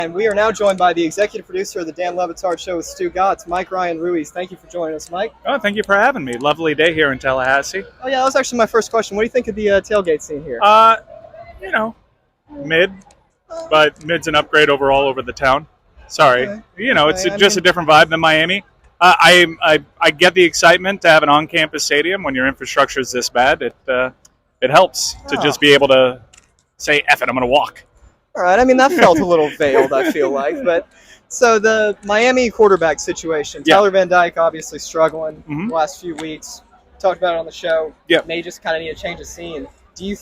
And we are now joined by the executive producer of the Dan Le Batard Show with Stugotz, Mike Ryan Ruiz. Thank you for joining us, Mike. Oh, thank you for having me. Lovely day here in Tallahassee. Oh, yeah, that was actually my first question. What do you think of the tailgate scene here? Mid, but mid's an upgrade overall over the town. Sorry. Okay. It's just a different vibe than Miami. I get the excitement to have an on-campus stadium when your infrastructure is this bad. It helps to just be able to say, F it, I'm going to walk. All right, I mean, that felt a little veiled, I feel like. But so the Miami quarterback situation, Yeah. Tyler Van Dyke obviously struggling Mhm. the last few weeks. Talked about it on the show. Yeah. May just kind of need a change of scene. Do you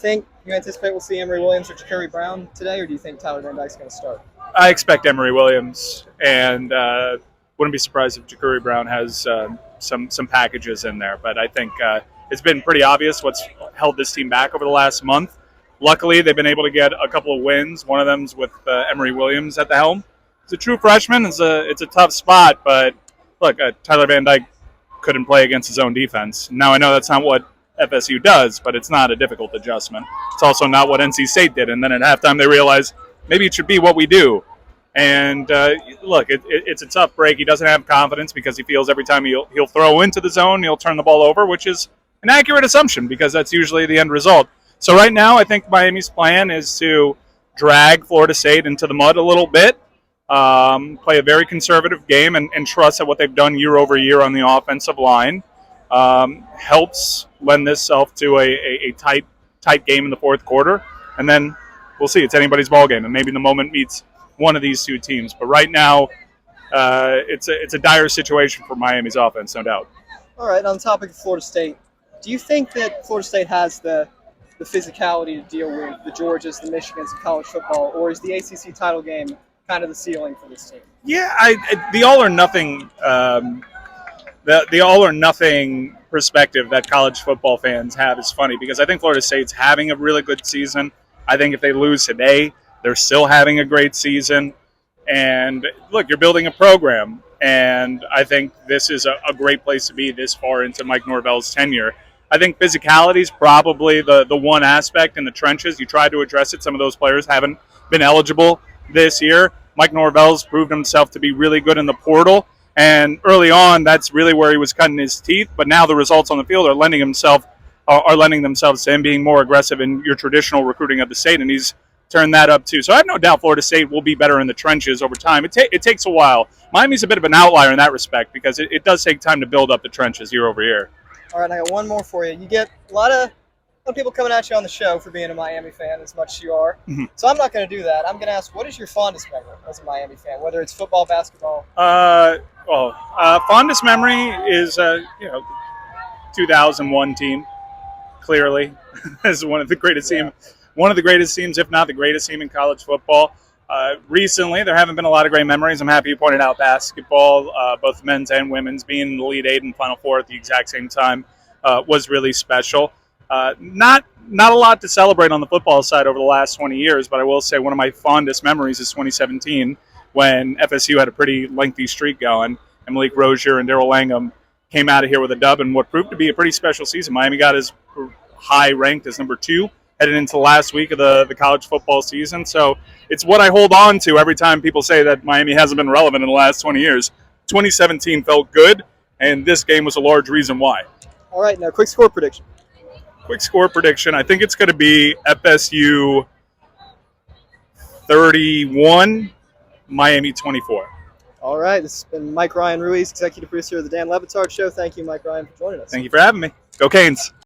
anticipate we'll see Emory Williams or Ja'Carry Brown today, or do you think Tyler Van Dyke's going to start? I expect Emory Williams, and wouldn't be surprised if Ja'Carry Brown has some packages in there. But I think it's been pretty obvious what's held this team back over the last month. Luckily, they've been able to get a couple of wins. One of them's with Emory Williams at the helm. He's a true freshman. It's a tough spot, but look, Tyler Van Dyke couldn't play against his own defense. Now, I know that's not what FSU does, but it's not a difficult adjustment. It's also not what NC State did. And then at halftime, they realized maybe it should be what we do. And look, it's a tough break. He doesn't have confidence because he feels every time he'll throw into the zone, he'll turn the ball over, which is an accurate assumption because that's usually the end result. So right now, I think Miami's plan is to drag Florida State into the mud a little bit, play a very conservative game, and trust that what they've done year over year on the offensive line helps lend itself to a tight game in the fourth quarter. And then we'll see. It's anybody's ball game, and maybe the moment meets one of these two teams. But right now, it's a dire situation for Miami's offense, no doubt. All right, on the topic of Florida State, do you think that Florida State has the physicality to deal with the Georgias, the Michigans of college football, or is the ACC title game kind of the ceiling for this team? Yeah, the all or nothing, the all or nothing perspective that college football fans have is funny because I think Florida State's having a really good season. I think if they lose today, they're still having a great season. And look, you're building a program, and I think this is a great place to be this far into Mike Norvell's tenure. I think physicality is probably the one aspect in the trenches. You try to address it. Some of those players haven't been eligible this year. Mike Norvell's proved himself to be really good in the portal. And early on, that's really where he was cutting his teeth. But now the results on the field are lending themselves to him being more aggressive in your traditional recruiting of the state. And he's turned that up too. So I have no doubt Florida State will be better in the trenches over time. It takes a while. Miami's a bit of an outlier in that respect because it does take time to build up the trenches year over year. All right, I got one more for you. You get a lot of people coming at you on the show for being a Miami fan as much as you are. Mm-hmm. So I'm not going to do that. I'm going to ask, what is your fondest memory as a Miami fan, whether it's football, basketball? Fondest memory is 2001 team. Clearly, as one of the greatest teams, if not the greatest team in college football. Recently, there haven't been a lot of great memories. I'm happy you pointed out basketball, both men's and women's, being in the Elite Eight and Final Four at the exact same time was really special. Not a lot to celebrate on the football side over the last 20 years, but I will say one of my fondest memories is 2017 when FSU had a pretty lengthy streak going, and Malik Rozier and Darrell Langham came out of here with a dub in what proved to be a pretty special season. Miami got as high ranked as number 2 headed into the last week of the college football season. So it's what I hold on to every time people say that Miami hasn't been relevant in the last 20 years. 2017 felt good, and this game was a large reason why. All right, now quick score prediction. I think it's going to be FSU 31, Miami 24. All right, this has been Mike Ryan Ruiz, executive producer of the Dan Le Batard Show. Thank you, Mike Ryan, for joining us. Thank you for having me. Go Canes.